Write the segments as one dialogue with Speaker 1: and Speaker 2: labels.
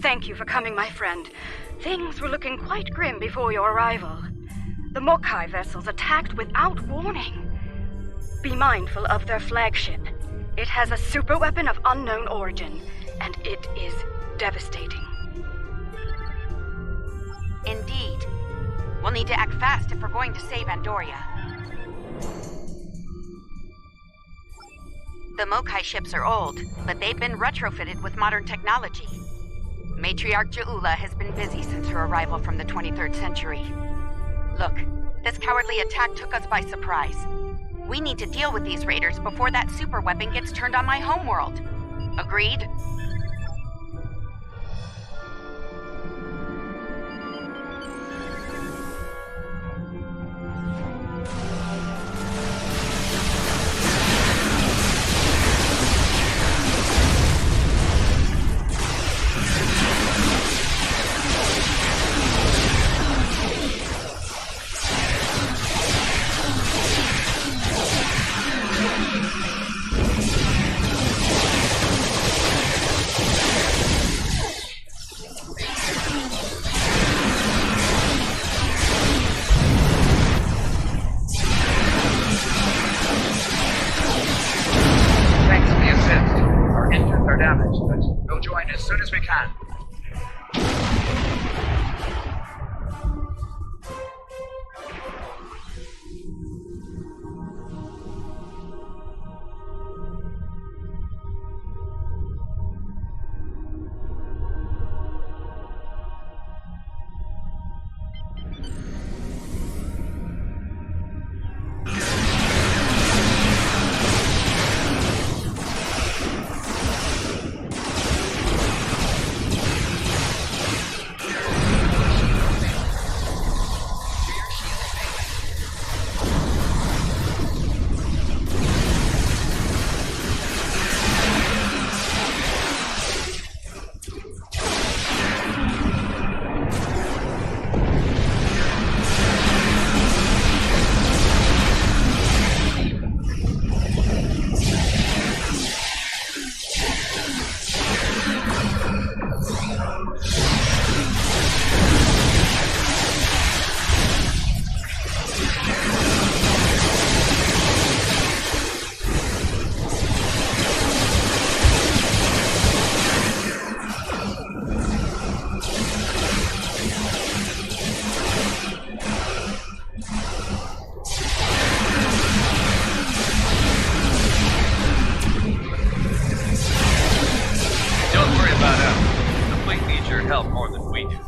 Speaker 1: Thank you for coming, my friend. Things were looking quite grim before your arrival. The Mokai vessels attacked without warning. Be mindful of their flagship. It has a superweapon of unknown origin, and it is devastating.
Speaker 2: Indeed. We'll need to act fast if we're going to save Andoria. The Mokai ships are old, but they've been retrofitted with modern technology. Matriarch Ja'ula has been busy since her arrival from the 23rd century. Look, this cowardly attack took us by surprise. We need to deal with these raiders before that superweapon gets turned on my homeworld. Agreed?
Speaker 3: We'll join as soon as we can.
Speaker 4: help more than we do.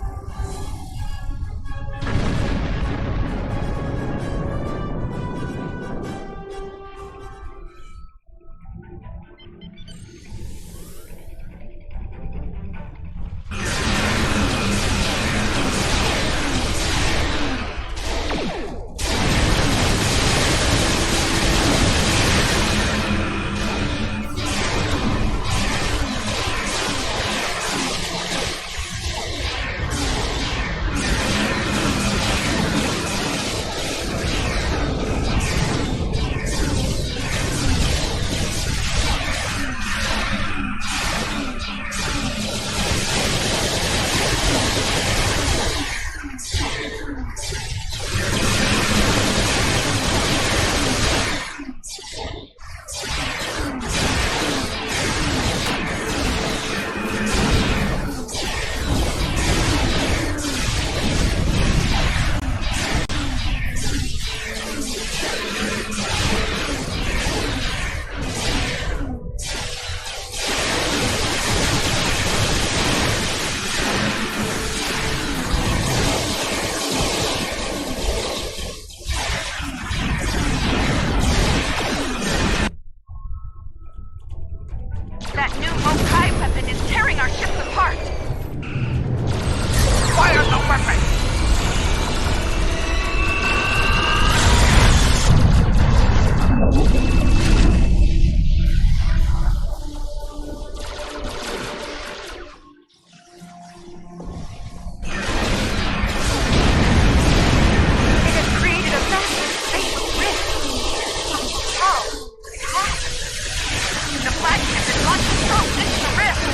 Speaker 2: That new Mokai weapon is tearing our ships apart!
Speaker 3: Fire the weapon!
Speaker 1: It has created a massive spatial rift. How? It has.
Speaker 2: The flagship is launching strong into the rift!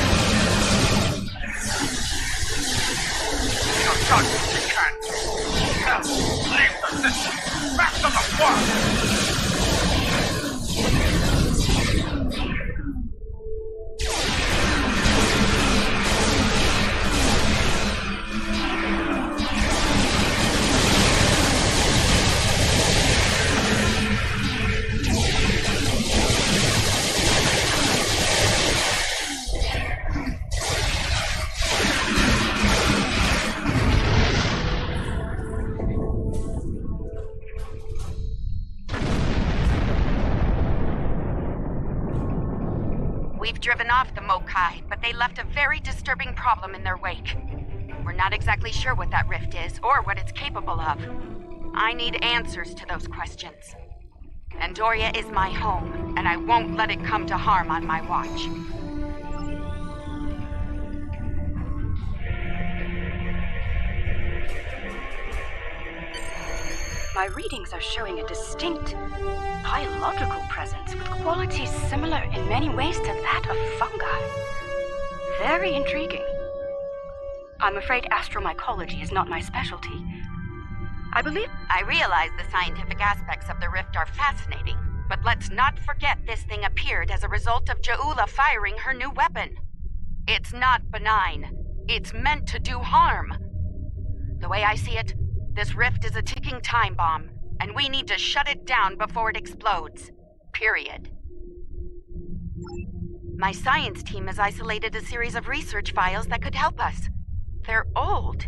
Speaker 2: We've driven off the Mokai, but they left a very disturbing problem in their wake. We're not exactly sure what that rift is, or what it's capable of. I need answers to those questions. Andoria is my home, and I won't let it come to harm on my watch.
Speaker 1: My readings are showing a distinct biological presence with qualities similar in many ways to that of fungi. Very intriguing. I'm afraid astromycology is not my specialty.
Speaker 2: I realize the scientific aspects of the rift are fascinating, but let's not forget this thing appeared as a result of Ja'ula firing her new weapon. It's not benign. It's meant to do harm. The way I see it, this rift is a ticking time bomb, and we need to shut it down before it explodes. Period. My science team has isolated a series of research files that could help us. They're old.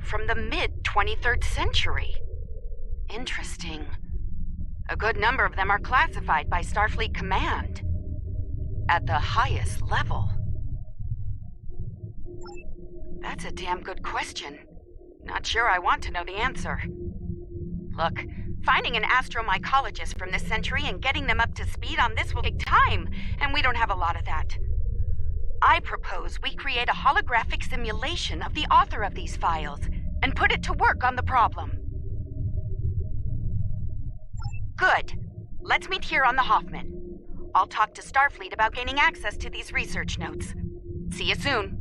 Speaker 2: From the mid-23rd century. Interesting. A good number of them are classified by Starfleet Command. At the highest level. That's a damn good question. Not sure I want to know the answer. Look, finding an astromycologist from this century and getting them up to speed on this will take time, and we don't have a lot of that. I propose we create a holographic simulation of the author of these files and put it to work on the problem. Good. Let's meet here on the Hoffman. I'll talk to Starfleet about gaining access to these research notes. See you soon.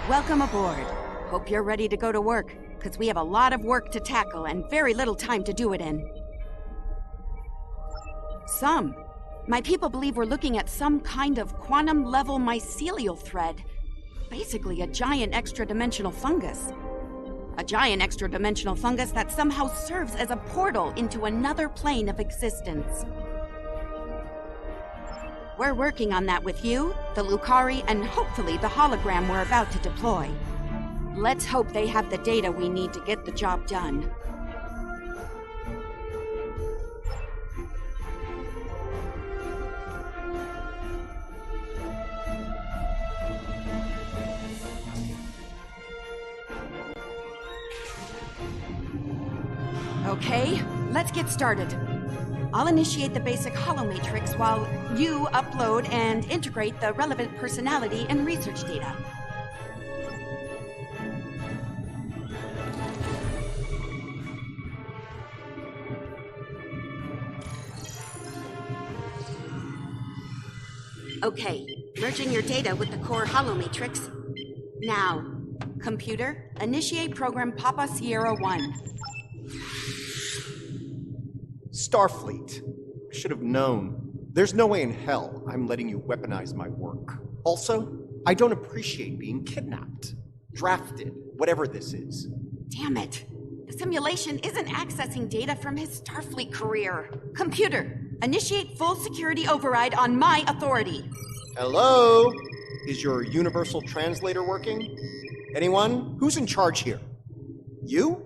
Speaker 5: Welcome aboard. Hope you're ready to go to work, because we have a lot of work to tackle and very little time to do it in. My people believe we're looking at some kind of quantum-level mycelial thread. Basically a giant extra-dimensional fungus. A giant extra-dimensional fungus that somehow serves as a portal into another plane of existence. We're working on that with you, the Lucari, and hopefully the hologram we're about to deploy. Let's hope they have the data we need to get the job done. Okay, let's get started. I'll initiate the basic holomatrix while you upload and integrate the relevant personality and research data. Okay, merging your data with the core holomatrix. Now, computer, initiate program Papa Sierra 1.
Speaker 6: Starfleet. Should have known. There's no way in hell I'm letting you weaponize my work. Also, I don't appreciate being kidnapped, drafted, whatever this is.
Speaker 5: Damn it. The simulation isn't accessing data from his Starfleet career. Computer, initiate full security override on my authority.
Speaker 6: Hello? Is your universal translator working? Anyone? Who's in charge here? You?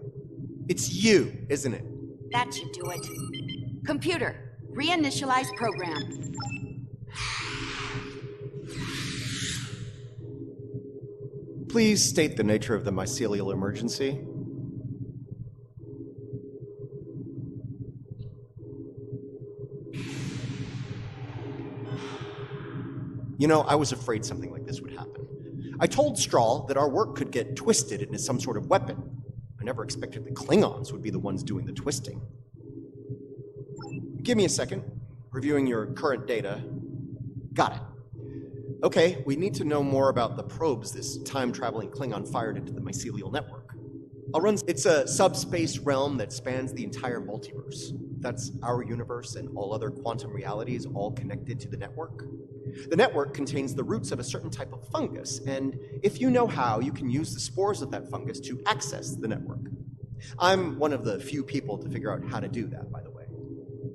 Speaker 6: It's you, isn't it?
Speaker 5: That should do it. Computer, reinitialize program.
Speaker 6: Please state the nature of the mycelial emergency. You know, I was afraid something like this would happen. I told Strahl that our work could get twisted into some sort of weapon. I never expected the Klingons would be the ones doing the twisting. Give me a second. Reviewing your current data. Got it. Okay, we need to know more about the probes this time-traveling Klingon fired into the mycelial network. It's a subspace realm that spans the entire multiverse. That's our universe and all other quantum realities all connected to the network. The network contains the roots of a certain type of fungus, and if you know how, you can use the spores of that fungus to access the network. I'm one of the few people to figure out how to do that, by the way.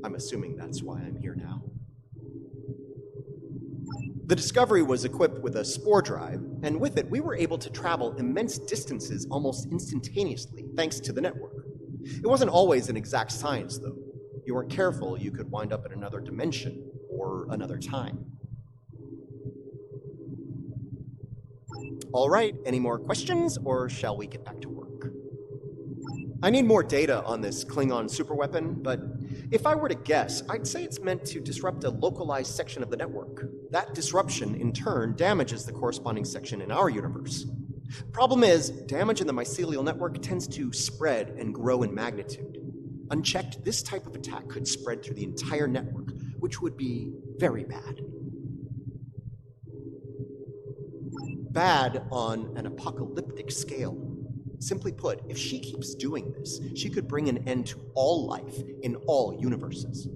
Speaker 6: I'm assuming that's why I'm here now. The Discovery was equipped with a spore drive, and with it, we were able to travel immense distances almost instantaneously, thanks to the network. It wasn't always an exact science, though. If you weren't careful, you could wind up in another dimension or another time. All right, any more questions, or shall we get back to work? I need more data on this Klingon superweapon, but if I were to guess, I'd say it's meant to disrupt a localized section of the network. That disruption, in turn, damages the corresponding section in our universe. Problem is, damage in the mycelial network tends to spread and grow in magnitude. Unchecked, this type of attack could spread through the entire network, which would be very bad. Bad on an apocalyptic scale. Simply put, if she keeps doing this, she could bring an end to all life in all universes.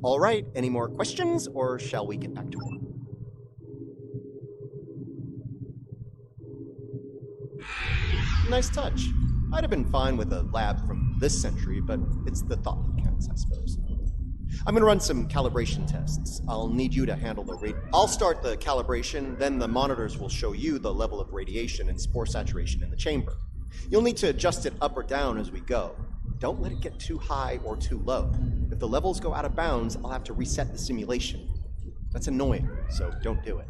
Speaker 6: All right, any more questions, or shall we get back to work? Nice touch. I'd have been fine with a lab from this century, but it's the thought that counts, I suppose. I'm gonna run some calibration tests. I'll need you to handle the I'll start the calibration, then the monitors will show you the level of radiation and spore saturation in the chamber. You'll need to adjust it up or down as we go. Don't let it get too high or too low. If the levels go out of bounds, I'll have to reset the simulation. That's annoying, so don't do it.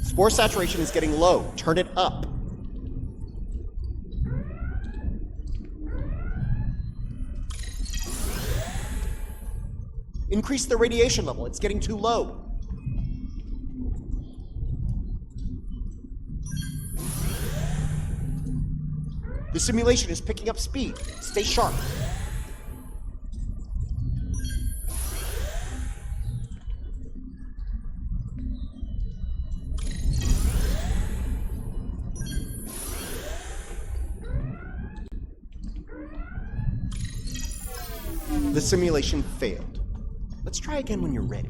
Speaker 6: Spore saturation is getting low. Turn it up. Increase the radiation level. It's getting too low. The simulation is picking up speed. Stay sharp. The simulation failed. Let's try again when you're ready.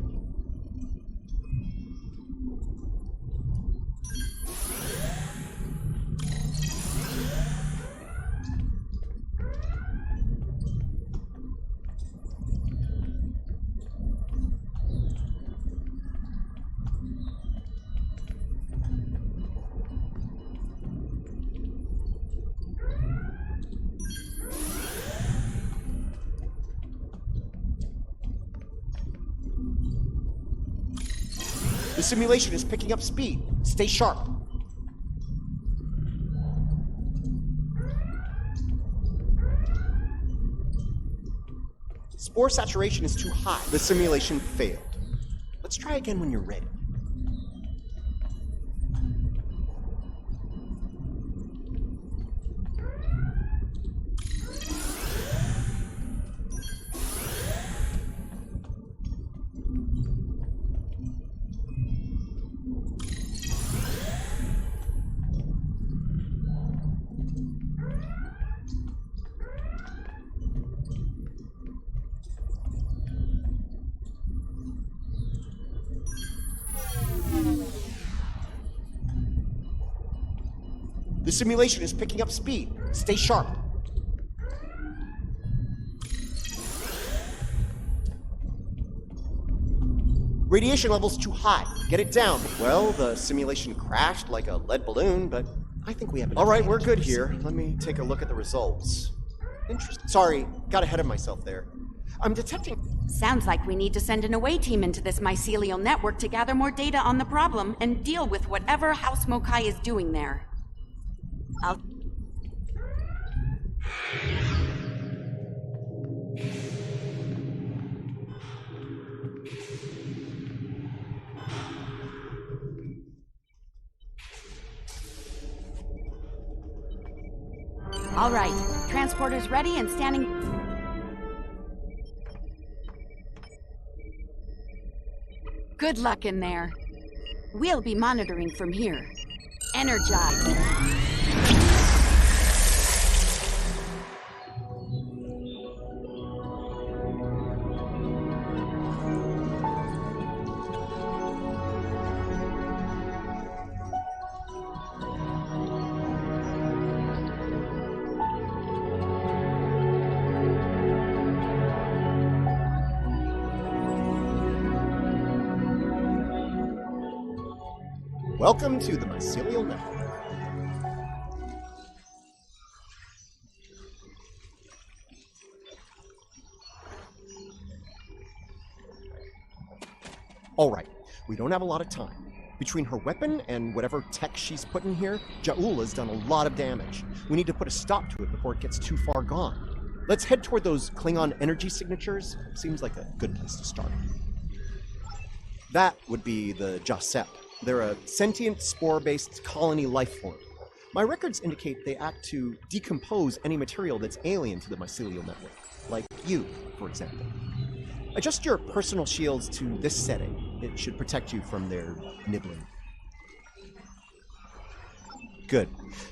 Speaker 6: The simulation is picking up speed. Stay sharp. Spore saturation is too high. The simulation failed. Let's try again when you're ready. The simulation is picking up speed. Stay sharp. Radiation level's too high. Get it down. Well, the simulation crashed like a lead balloon, but I think we have enough. All right, we're good here. Let me take a look at the results. Interesting. Sorry, got ahead of myself there. I'm detecting...
Speaker 5: Sounds like we need to send an away team into this mycelial network to gather more data on the problem and deal with whatever House Mokai is doing there. All right, transporter's ready and standing... Good luck in there. We'll be monitoring from here. Energize.
Speaker 6: Welcome to the Mycelial Network. Alright, we don't have a lot of time. Between her weapon and whatever tech she's put in here, Ja'ula's done a lot of damage. We need to put a stop to it before it gets too far gone. Let's head toward those Klingon energy signatures. Seems like a good place to start. That would be the Jasep. They're a sentient, spore-based colony life form. My records indicate they act to decompose any material that's alien to the mycelial network, like you, for example. Adjust your personal shields to this setting. It should protect you from their nibbling. Good.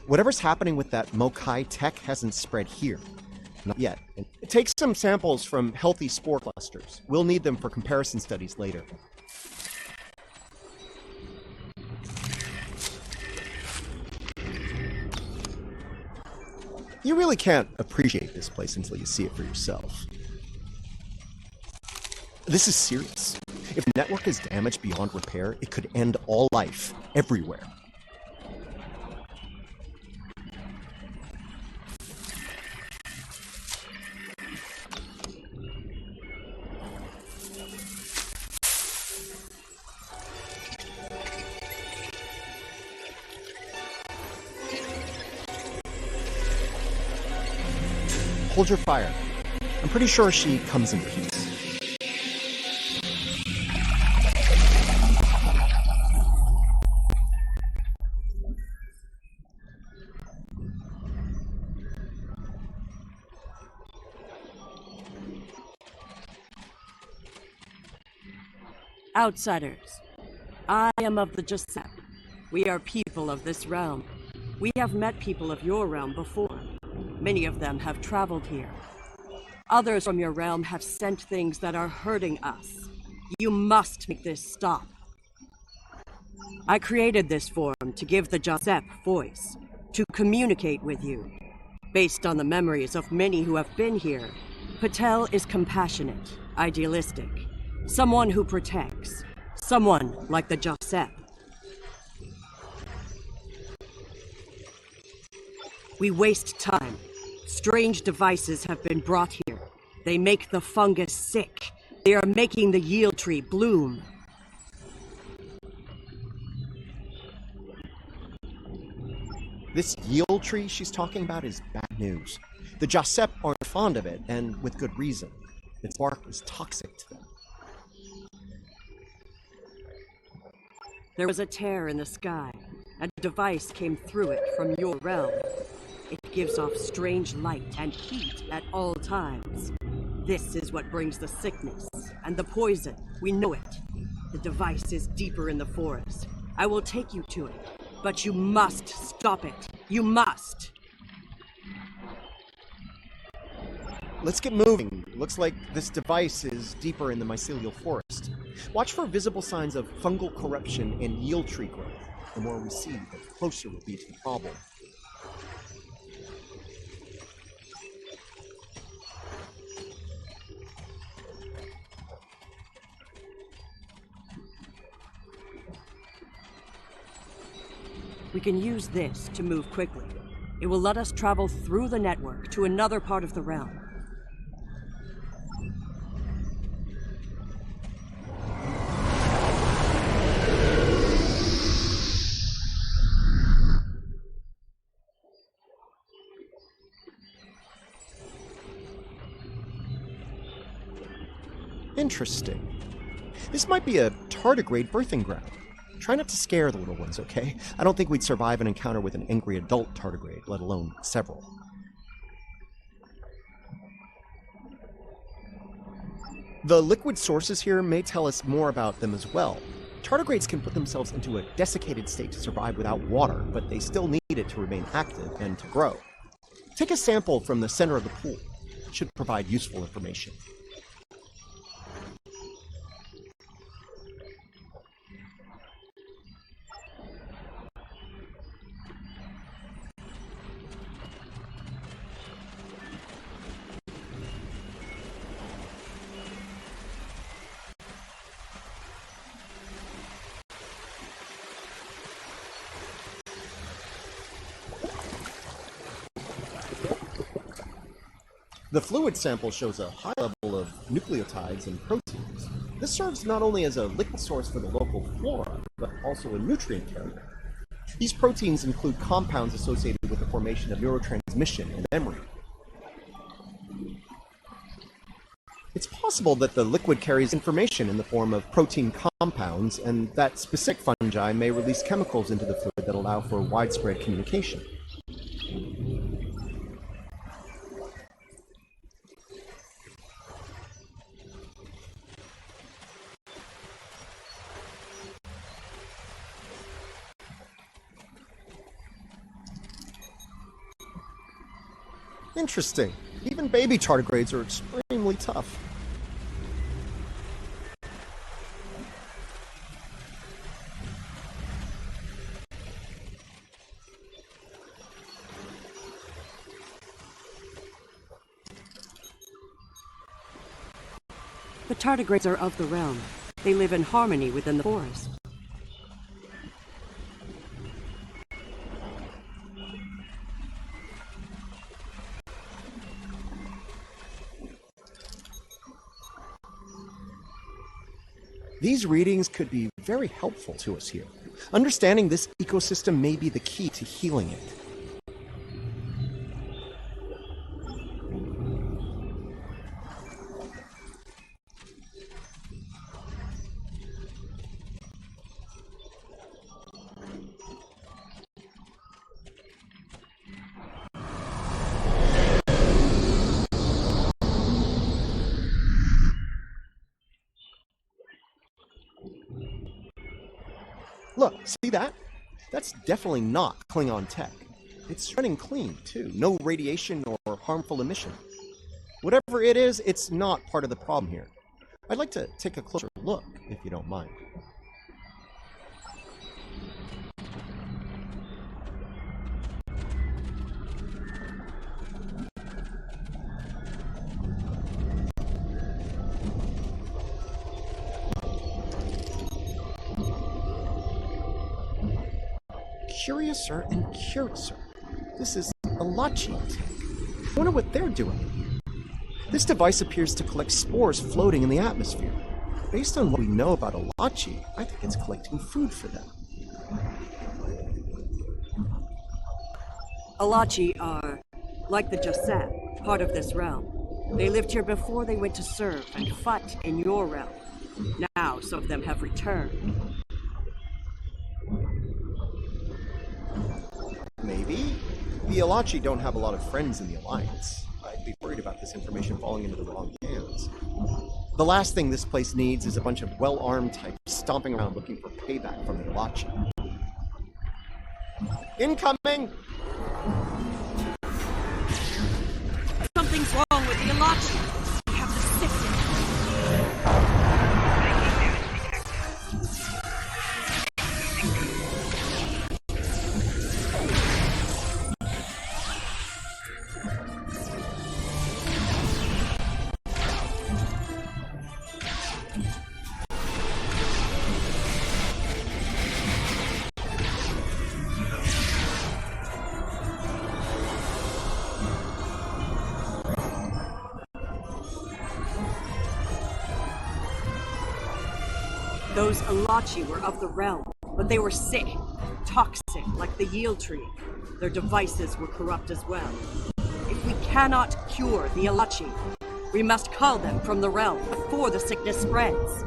Speaker 6: Whatever's happening with that Mokai tech hasn't spread here. Not yet. Take some samples from healthy spore clusters. We'll need them for comparison studies later. You really can't appreciate this place until you see it for yourself. This is serious. If the network is damaged beyond repair, it could end all life, everywhere. Hold your fire. I'm pretty sure she comes in peace.
Speaker 7: Outsiders, I am of the Jasep. We are people of this realm. We have met people of your realm before. Many of them have traveled here. Others from your realm have sent things that are hurting us. You must make this stop. I created this form to give the Jasep voice, to communicate with you. Based on the memories of many who have been here, Patel is compassionate, idealistic. Someone who protects. Someone like the Jasep. We waste time. Strange devices have been brought here. They make the fungus sick. They are making the yield tree bloom.
Speaker 6: This yield tree she's talking about is bad news. The Jasep aren't fond of it, and with good reason. Its bark is toxic to them.
Speaker 7: There was a tear in the sky. A device came through it from your realm. It gives off strange light and heat at all times. This is what brings the sickness and the poison. We know it. The device is deeper in the forest. I will take you to it, but you must stop it. You must!
Speaker 6: Let's get moving. Looks like this device is deeper in the mycelial forest. Watch for visible signs of fungal corruption and yield tree growth. The more we see, the closer we'll be to the problem.
Speaker 7: We can use this to move quickly. It will let us travel through the network to another part of the realm.
Speaker 6: Interesting. This might be a tardigrade birthing ground. Try not to scare the little ones, okay? I don't think we'd survive an encounter with an angry adult tardigrade, let alone several. The liquid sources here may tell us more about them as well. Tardigrades can put themselves into a desiccated state to survive without water, but they still need it to remain active and to grow. Take a sample from the center of the pool. It should provide useful information. The fluid sample shows a high level of nucleotides and proteins. This serves not only as a liquid source for the local flora, but also a nutrient carrier. These proteins include compounds associated with the formation of neurotransmission and memory. It's possible that the liquid carries information in the form of protein compounds, and that specific fungi may release chemicals into the fluid that allow for widespread communication. Interesting. Even baby tardigrades are extremely tough.
Speaker 7: The tardigrades are of the realm. They live in harmony within the forest.
Speaker 6: These readings could be very helpful to us here. Understanding this ecosystem may be the key to healing it. Look, see that? That's definitely not Klingon tech. It's running clean, too. No radiation or harmful emission. Whatever it is, it's not part of the problem here. I'd like to take a closer look, if you don't mind. Curiouser and curiouser. This is a Lachi tank. I wonder what they're doing in here. This device appears to collect spores floating in the atmosphere. Based on what we know about a Lachi, I think it's collecting food for them.
Speaker 7: Alachi are, like the Jasap, part of this realm. They lived here before they went to serve and fight in your realm. Now, some of them have returned.
Speaker 6: Maybe. The Alachi don't have a lot of friends in the Alliance. I'd be worried about this information falling into the wrong hands. The last thing this place needs is a bunch of well-armed types stomping around looking for payback from the Alachi. Incoming!
Speaker 7: Something's wrong with the Alachi. We have to sift it. Those Alachi were of the realm, but they were sick, toxic, like the yield tree. Their devices were corrupt as well. If we cannot cure the Alachi, we must cull them from the realm before the sickness spreads.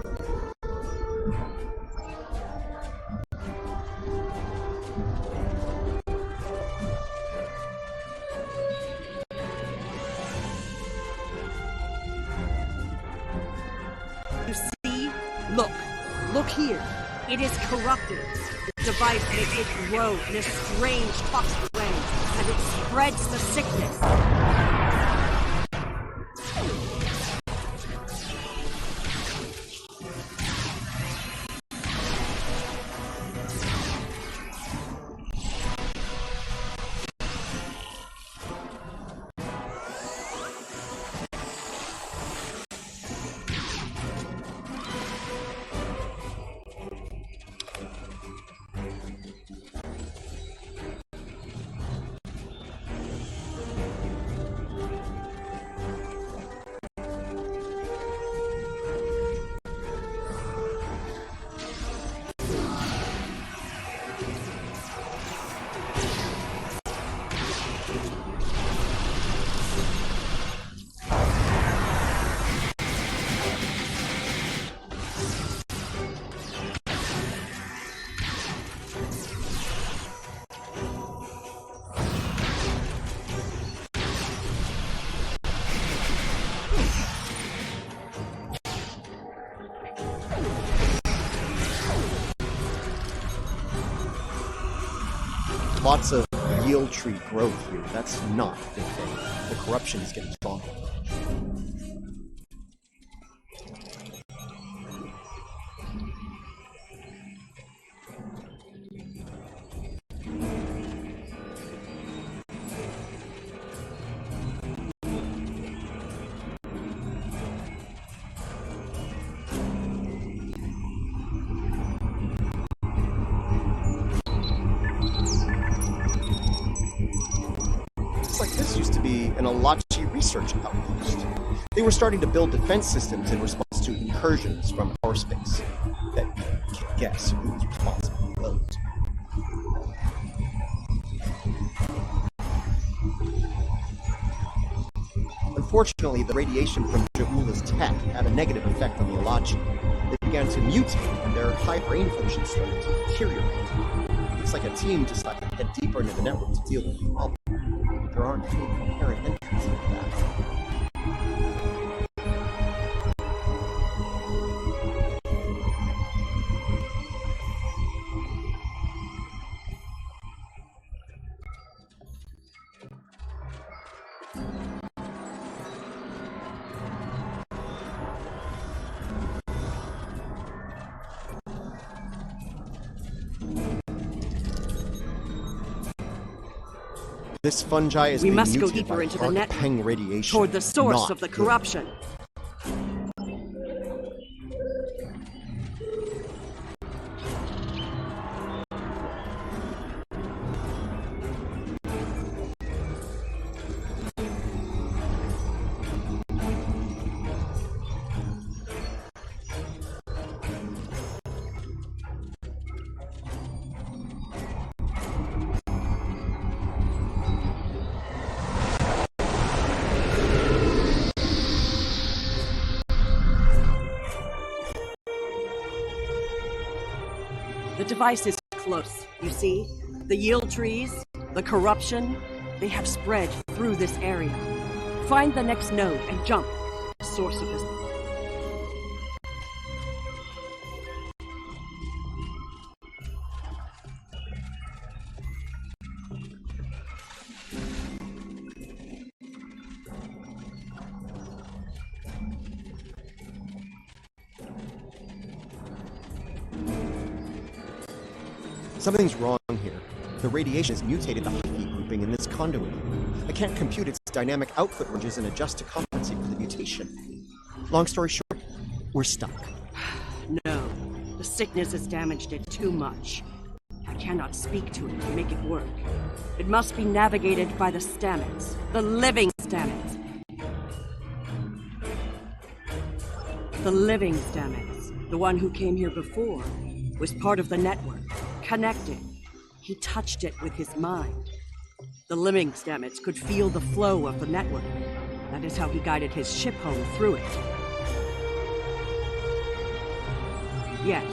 Speaker 7: You see? Look here. It is corrupted. The device makes it grow in a strange, toxic way, and it spreads the sickness.
Speaker 6: lots of yield tree growth here. That's not a good thing. The corruption is getting stronger. An Alachi research outpost. They were starting to build defense systems in response to incursions from our space. That you can't guess who was responsible for those. Unfortunately, the radiation from Ja'ula's tech had a negative effect on the Alachi. They began to mutate, and their high brain function started to deteriorate. It's like a team decided to head deeper into the network to deal with the problem. There aren't any coherent entries like that. This fungi is being
Speaker 7: must go
Speaker 6: mutated
Speaker 7: deeper
Speaker 6: by
Speaker 7: into the net,
Speaker 6: Peng radiation,
Speaker 7: toward the source
Speaker 6: not
Speaker 7: of the
Speaker 6: good.
Speaker 7: corruption. The device is close, you see? The yield trees, the corruption, they have spread through this area. Find the next node and jump. Source of this.
Speaker 6: Something's wrong here. The radiation has mutated the heat grouping in this conduit. I can't compute its dynamic output ranges and adjust to compensate for the mutation. Long story short, we're stuck.
Speaker 7: No, the sickness has damaged it too much. I cannot speak to it to make it work. It must be navigated by the stamets, the living stamets. The living stamets, the one who came here before, was part of the network, connected. He touched it with his mind. The living stamets could feel the flow of the network. That is how he guided his ship home through it. Yes,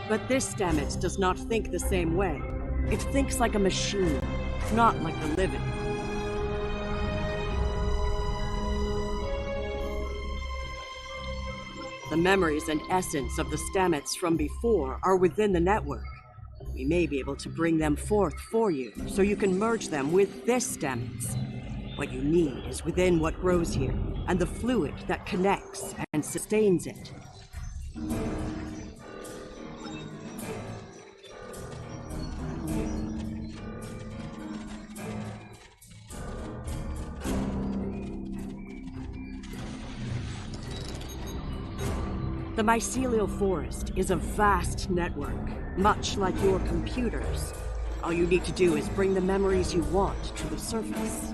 Speaker 7: but this stamets does not think the same way. It thinks like a machine, not like the living. The memories and essence of the stamets from before are within the network. We may be able to bring them forth for you, so you can merge them with this stamets. What you need is within what grows here, and the fluid that connects and sustains it. The mycelial forest is a vast network, much like your computers. All you need to do is bring the memories you want to the surface.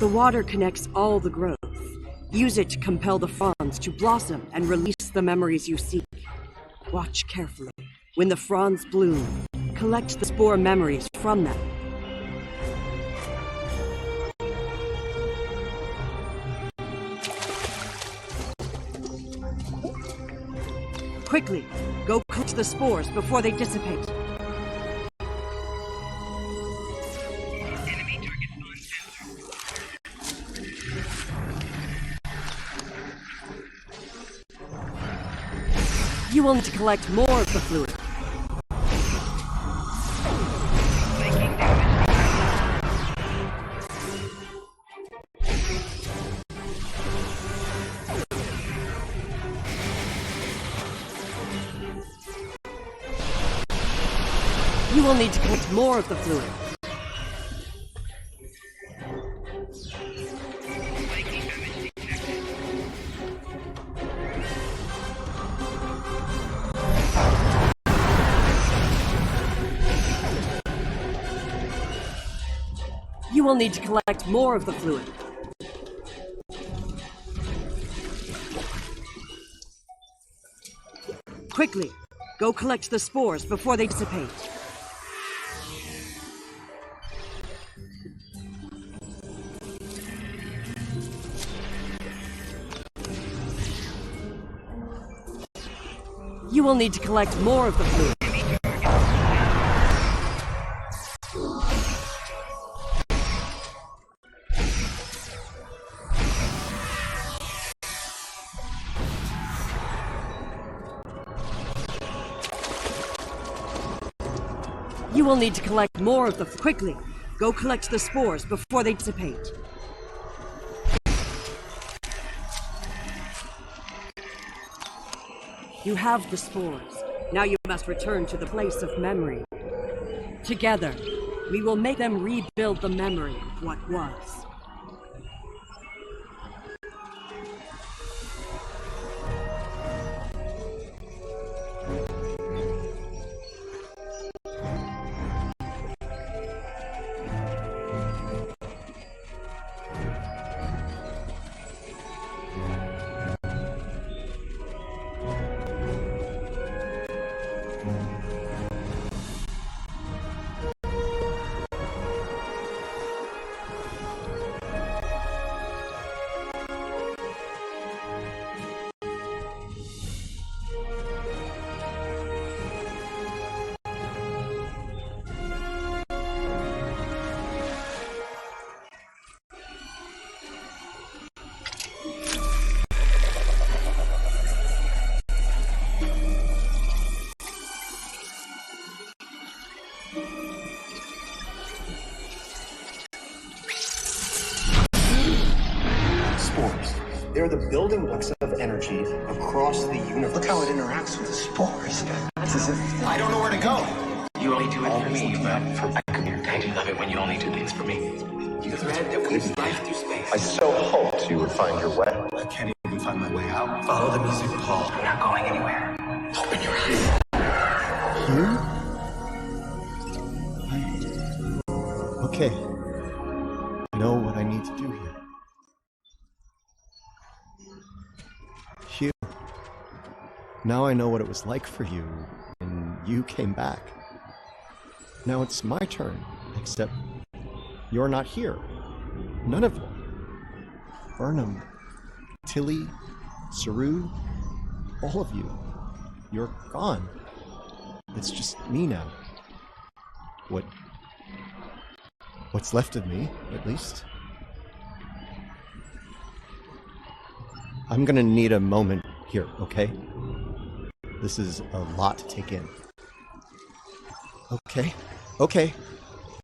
Speaker 7: The water connects all the growth. Use it to compel the fronds to blossom and release the memories you seek. Watch carefully. When the fronds bloom, collect the spore memories from them. Quickly, go collect the spores before they dissipate. You will need to collect more of the fluid. You will need to collect more of the fluid. You will need to collect more of the fluid. Quickly, go collect the spores before they dissipate. You will need to collect more of the fluid. You will need to collect more of the... Quickly, go collect the spores before they dissipate. You have the spores. Now you must return to the place of memory. Together, we will make them rebuild the memory of what was.
Speaker 8: They're the building blocks of energy across the universe. Look how it interacts with the spores. It's as if I don't know where to go.
Speaker 3: You only do it for me, but I come here. I do love it when you only do things for me. You thread that weaves life through space.
Speaker 8: I so hoped you would find your way.
Speaker 3: I can't even find my way out. Follow the music, Paul. We're not going anywhere. Open your eyes.
Speaker 6: Okay. I know what I need to do here. Hugh, now I know what it was like for you, and you came back. Now it's my turn, except you're not here. None of you. Burnham, Tilly, Saru, all of you. You're gone. It's just me now. What's left of me, at least. I'm gonna need a moment here, okay? This is a lot to take in. Okay.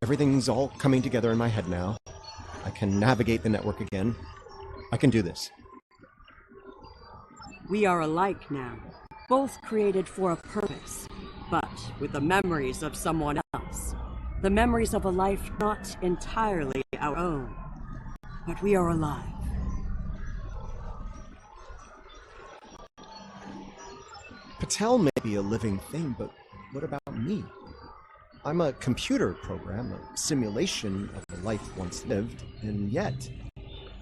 Speaker 6: Everything's all coming together in my head now. I can navigate the network again. I can do this.
Speaker 7: We are alike now, both created for a purpose, but with the memories of someone else. The memories of a life not entirely our own, but we are alive.
Speaker 6: Patel may be a living thing, but what about me? I'm a computer program, a simulation of a life once lived, and yet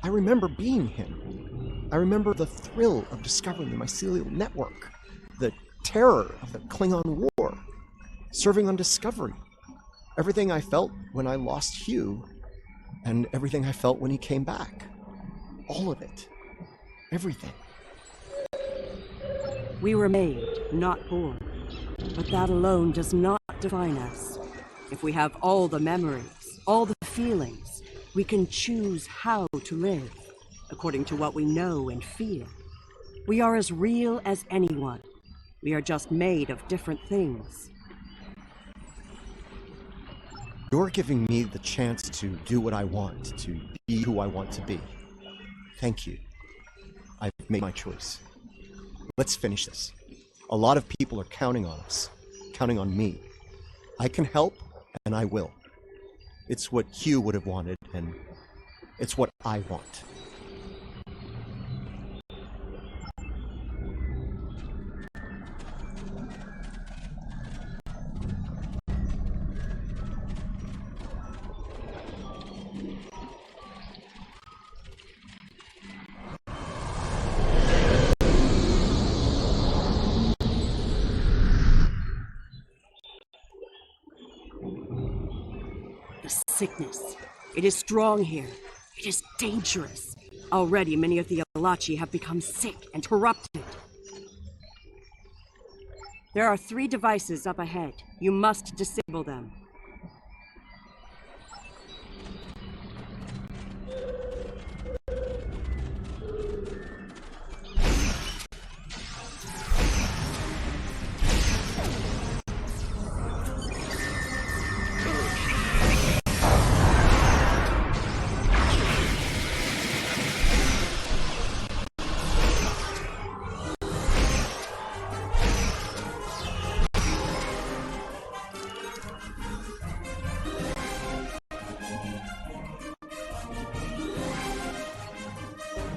Speaker 6: I remember being him. I remember the thrill of discovering the mycelial network, the terror of the Klingon War, serving on Discovery, everything I felt when I lost Hugh, and everything I felt when he came back. All of it. Everything.
Speaker 7: We were made, not born. But that alone does not define us. If we have all the memories, all the feelings, we can choose how to live, according to what we know and feel. We are as real as anyone. We are just made of different things.
Speaker 6: You're giving me the chance to do what I want, to be who I want to be. Thank you. I've made my choice. Let's finish this. A lot of people are counting on us, counting on me. I can help, and I will. It's what Hugh would have wanted, and it's what I want.
Speaker 7: Sickness. It is strong here. It is dangerous. Already many of the Alachi have become sick and corrupted. There are 3 devices up ahead. You must disable them.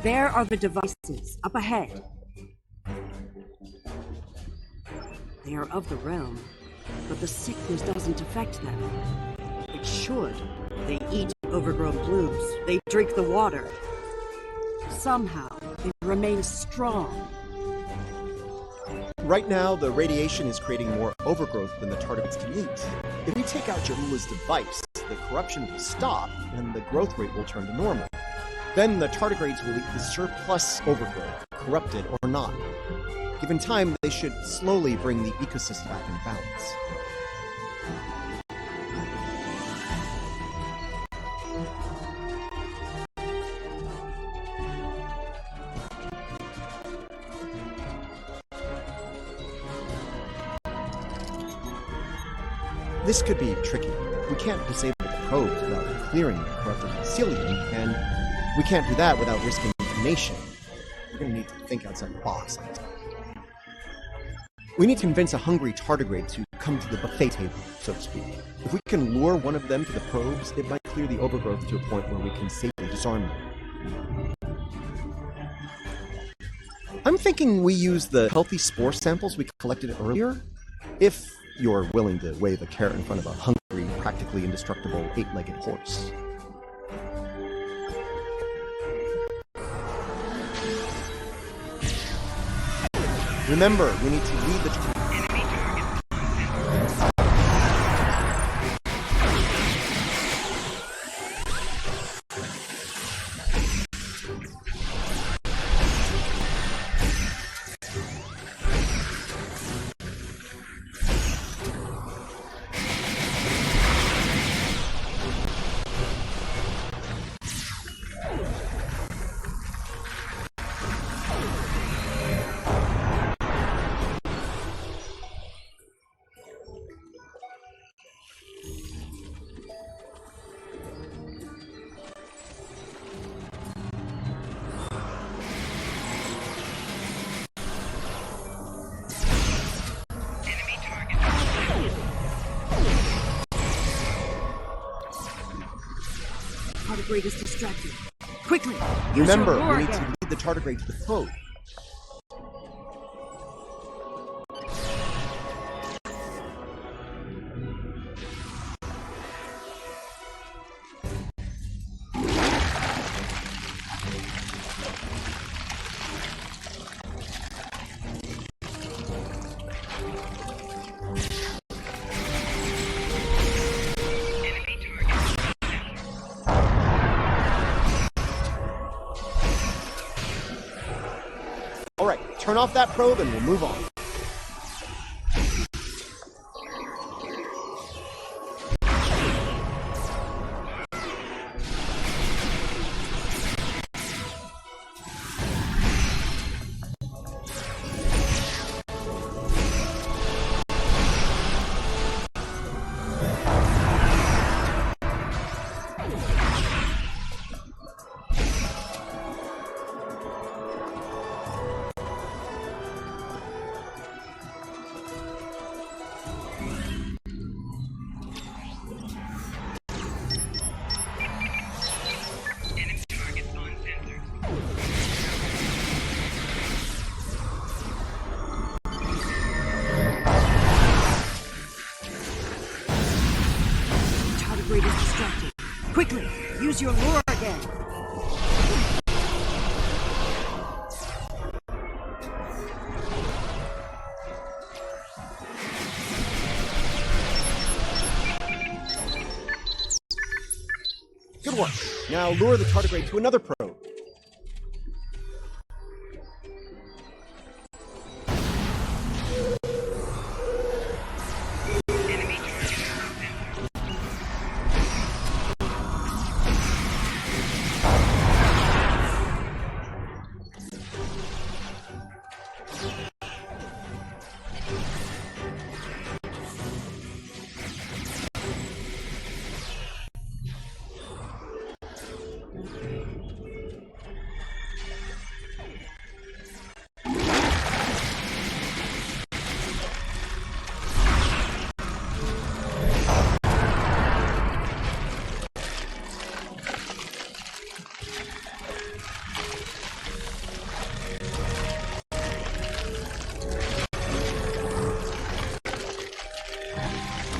Speaker 7: There are the devices, up ahead. They are of the realm, but the sickness doesn't affect them. It should. They eat overgrown blooms. They drink the water. Somehow, they remain strong.
Speaker 6: Right now, the radiation is creating more overgrowth than the tardigrades can eat. If we take out Ja'ula's device, the corruption will stop, and the growth rate will turn to normal. Then the tardigrades will eat the surplus overgrowth, corrupted or not. Given time, they should slowly bring the ecosystem back in balance. This could be tricky. We can't disable the probes without clearing the corrupted mycelium, and we can't do that without risking information. We're going to need to think outside the box. We need to convince a hungry tardigrade to come to the buffet table, so to speak. If we can lure one of them to the probes, it might clear the overgrowth to a point where we can safely disarm them. I'm thinking we use the healthy spore samples we collected earlier, if you're willing to wave a carrot in front of a hungry, practically indestructible 8-legged horse. Remember, we need to lead the
Speaker 7: tardigrade is distracted. Quickly!
Speaker 6: Remember, we need to lead the tardigrade to the probe. Alright, turn off that probe and we'll move on.
Speaker 7: use your lure again.
Speaker 6: Good work. Now lure the tardigrade to another probe.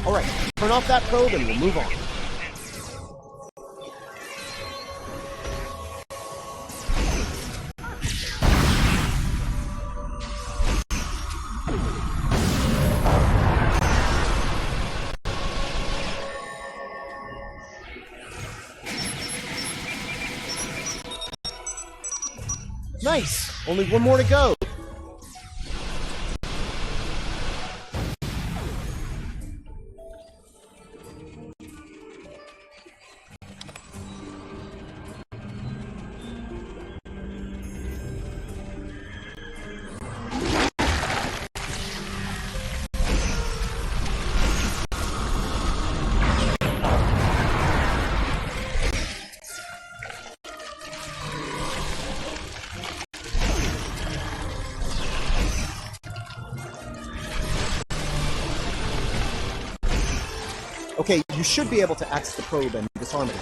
Speaker 6: All right, turn off that probe and we'll move on. Nice! Only one more to go. Okay, you should be able to access the probe and disarm it.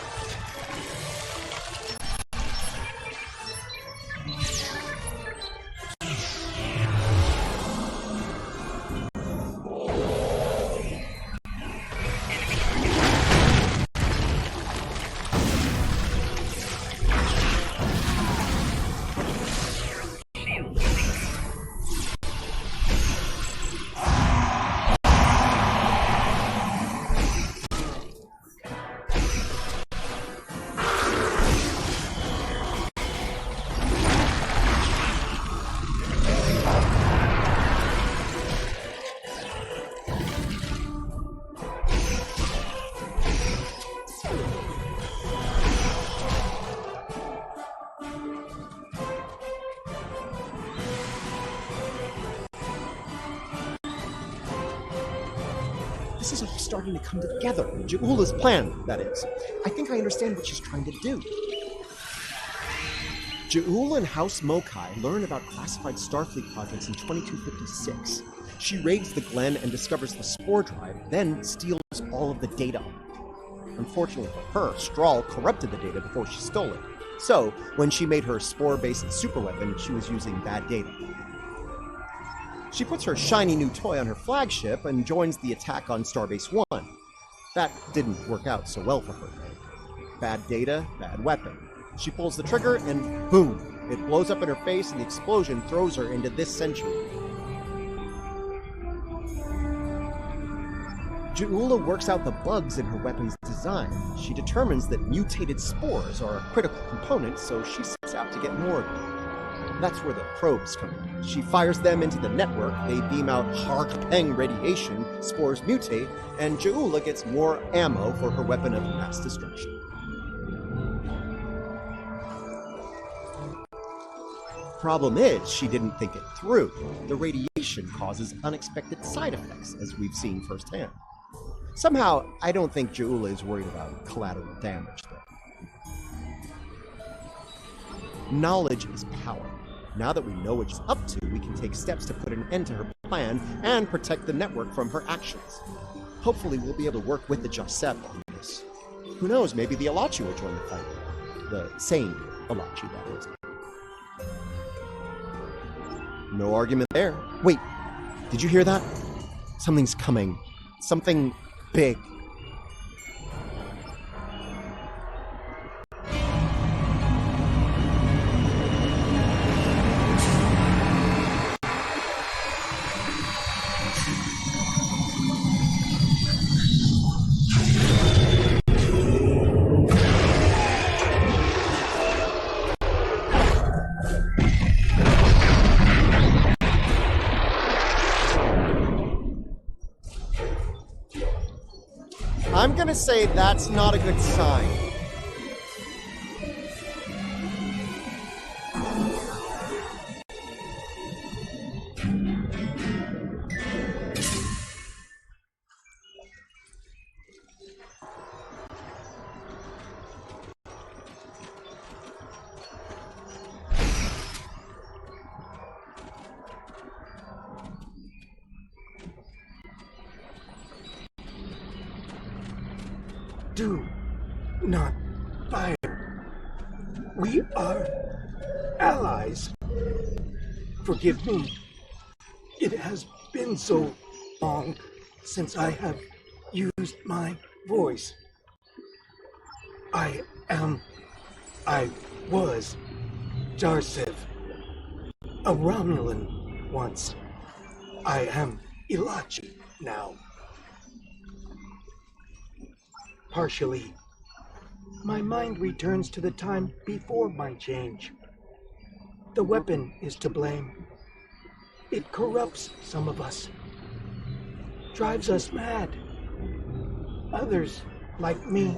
Speaker 6: This is all starting to come together. Ja'ula's plan, that is. I think I understand what she's trying to do. Ja'ula and House Mokai learn about classified Starfleet projects in 2256. She raids the Glen and discovers the spore drive, then steals all of the data. Unfortunately for her, Strahl corrupted the data before she stole it. So, when she made her spore-based superweapon, she was using bad data. She puts her shiny new toy on her flagship and joins the attack on Starbase 1. That didn't work out so well for her. Bad data, bad weapon. She pulls the trigger and boom! It blows up in her face and the explosion throws her into this century. Ja'ula works out the bugs in her weapon's design. She determines that mutated spores are a critical component, so she sets out to get more of them. That's where the probes come in. She fires them into the network, they beam out Hark-Peng radiation, spores mutate, and Ja'ula gets more ammo for her weapon of mass destruction. Problem is, she didn't think it through. The radiation causes unexpected side effects, as we've seen firsthand. Somehow, I don't think Ja'ula is worried about collateral damage, though. Knowledge is power. Now that we know what she's up to, we can take steps to put an end to her plan and protect the network from her actions. Hopefully, we'll be able to work with the Josep on this. Who knows, maybe the Alachi will join the fight. The sane Alachi, that is. No argument there. Wait, did you hear that? Something's coming. Something big. I'm gonna say that's not a good sign.
Speaker 8: Do not fire. We are allies. Forgive me. It has been so long since I have used my voice. I was Jarsev, a Romulan once. I am Ilachi now. Partially. My mind returns to the time before my change. The weapon is to blame. It corrupts some of us, drives us mad. Others, like me,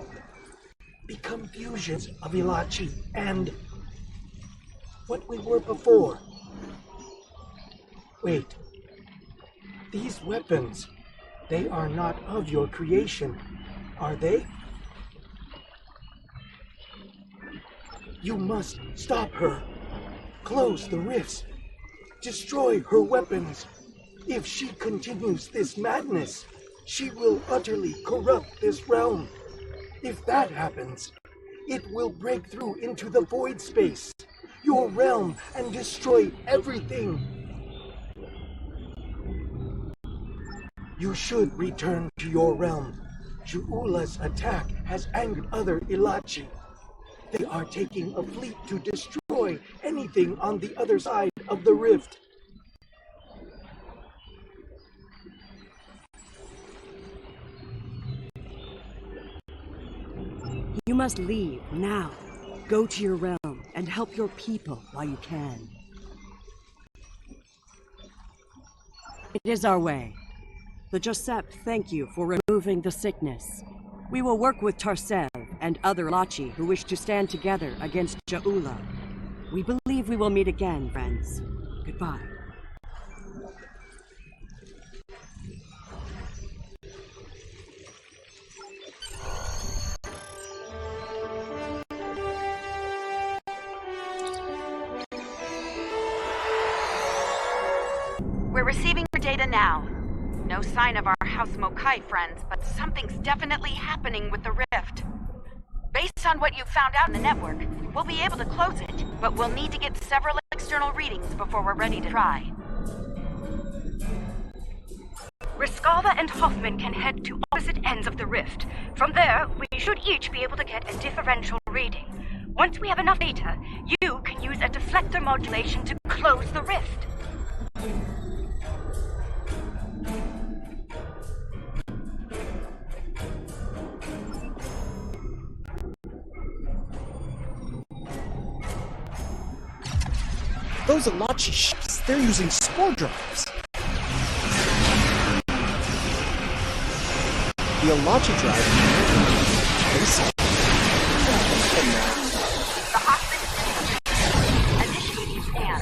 Speaker 8: become fusions of Ilachi and what we were before. Wait, these weapons, they are not of your creation, are they? You must stop her. Close the rifts. Destroy her weapons. If she continues this madness, she will utterly corrupt this realm. If that happens, it will break through into the void space, your realm, and destroy everything. You should return to your realm. Ju'ula's attack has angered other Ilachi. They are taking a fleet to destroy anything on the other side of the rift.
Speaker 7: You must leave now. Go to your realm and help your people while you can. It is our way. The Josep thank you for removing the sickness. We will work with Tarsev and other Ilachi who wish to stand together against Ja'ula. We believe we will meet again, friends. Goodbye.
Speaker 2: We're receiving your data now. No sign of our House Mokai friends, but something's definitely happening with the rift. Based on what you've found out in the network, we'll be able to close it, but we'll need to get several external readings before we're ready to try.
Speaker 1: Riskava and Hoffman can head to opposite ends of the rift. From there, we should each be able to get a differential reading. Once we have enough data, you can use a deflector modulation to close the rift.
Speaker 6: Those Ilachi ships, they're using spore drives. The Ilachi drive.
Speaker 2: The hostage initiating scan.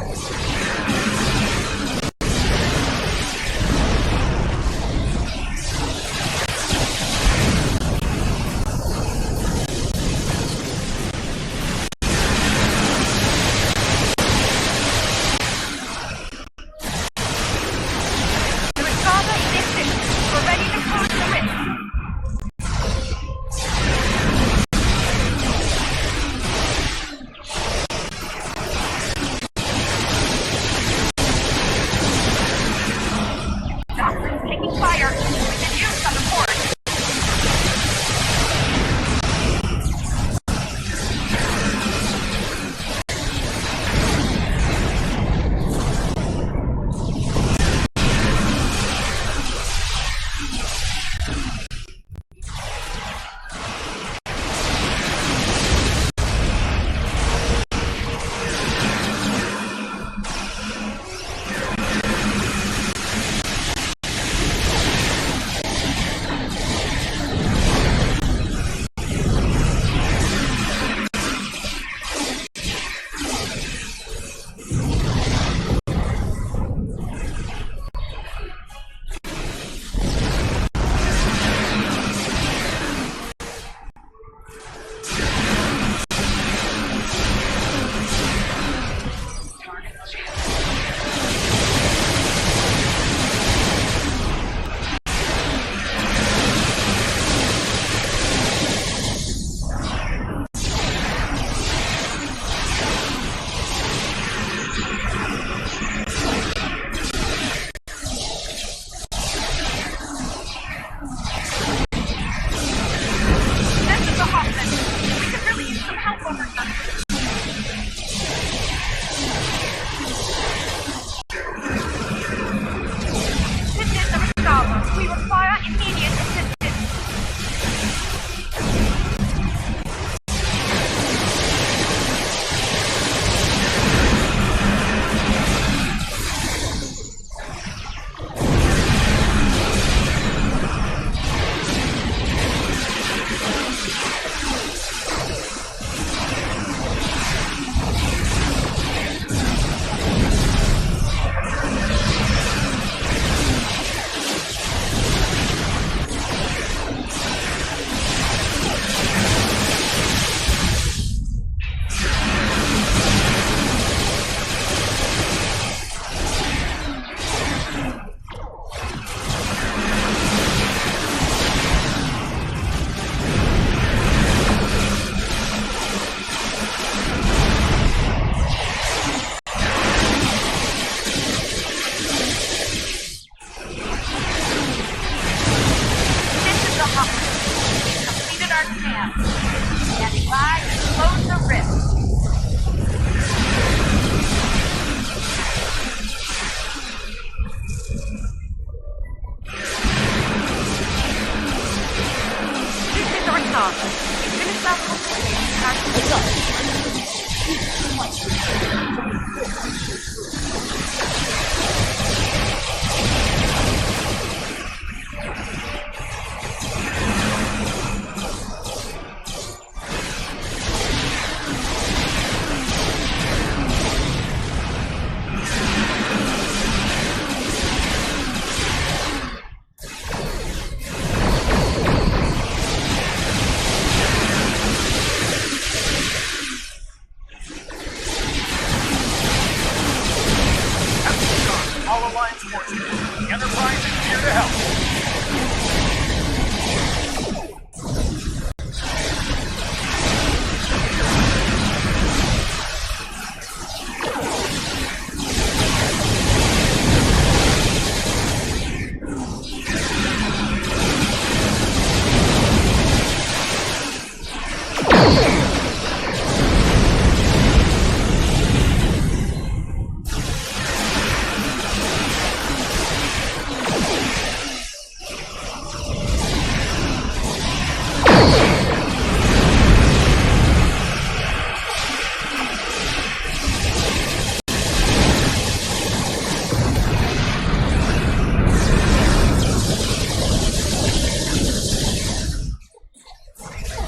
Speaker 4: Alliance forces. The Enterprise is here to help.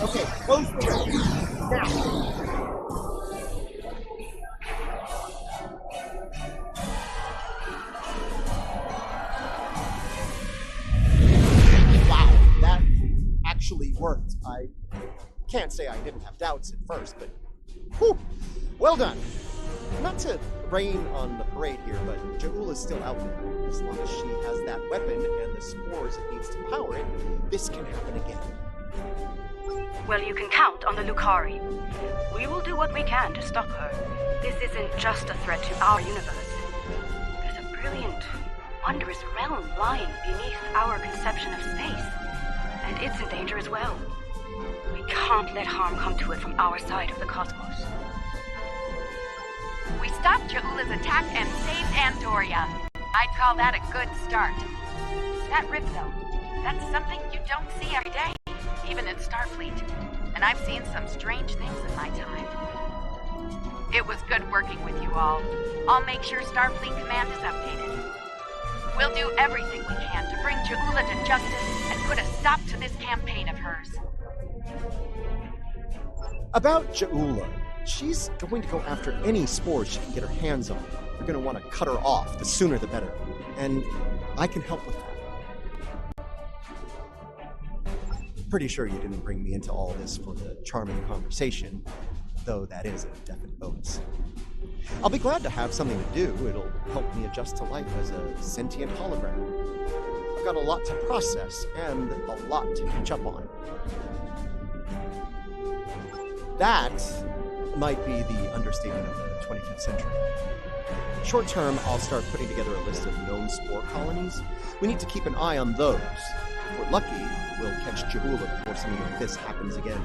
Speaker 6: Okay, close the door. Now. Wow, that actually worked. I can't say I didn't have doubts at first, but whew, well done. Not to rain on the parade here, but Ja'ula's still out there. As long as she has that weapon and the spores it needs to power it, this can happen again.
Speaker 1: Well, you can count on the Lucari. We will do what we can to stop her. This isn't just a threat to our universe. There's a brilliant, wondrous realm lying beneath our conception of space. And it's in danger as well. We can't let harm come to it from our side of the cosmos.
Speaker 2: We stopped Ja'ula's attack and saved Andoria. I'd call that a good start. That rift, though, that's something you don't see every day, even in Starfleet. And I've seen some strange things in my time. It was good working with you all. I'll make sure Starfleet Command is updated. We'll do everything we can to bring Ja'ula to justice and put a stop to this campaign of hers.
Speaker 6: About Ja'ula, she's going to go after any spores she can get her hands on. You're going to want to cut her off. The sooner the better. And I can help with that. Pretty sure you didn't bring me into all this for the charming conversation, though that is a definite bonus. I'll be glad to have something to do. It'll help me adjust to life as a sentient hologram. I've got a lot to process and a lot to catch up on. That might be the understatement of the 25th century. Short term, I'll start putting together a list of known spore colonies. We need to keep an eye on those. If we're lucky, we'll catch Ja'ula before something like this happens again.